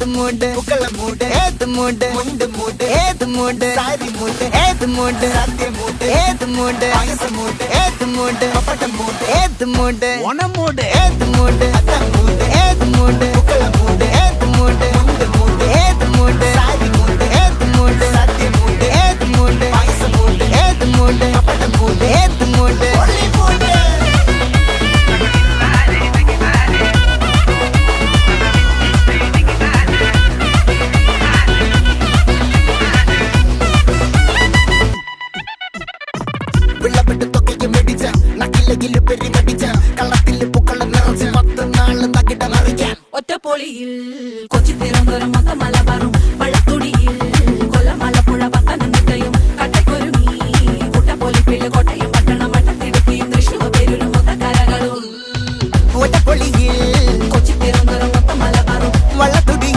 ഏത് മൂട് പുക്കള മൂട് ഏത് മൂട് മുണ്ട് മൂട് ഏത് മൂട് സാരി മൂട് ഏത് മൂട് സത്യ മൂട് ഏത് മൂട് പായസ മൂട് ഏത് മൂട് പപ്പടം മൂട് ഏത് മൂട് ഓണം മൂട് ഏത് മൂട് അത്തം മൂട് ഏത് മൂട് പുക്കള മൂട് ഏത് മൂട് മുണ്ട് മൂട് ഏത് മൂട് സാരി മൂട് ഏത് മൂട് സത്യ മൂട് ഏത് മൂട് പായസ മൂട് ഏത് മൂട് പപ്പടം മൂട് ഏത് മൂട് ഒറ്റപ്പൊളിയിൽ കൊച്ചി തിരുവനന്തപുരം മൊത്തം മലബാറും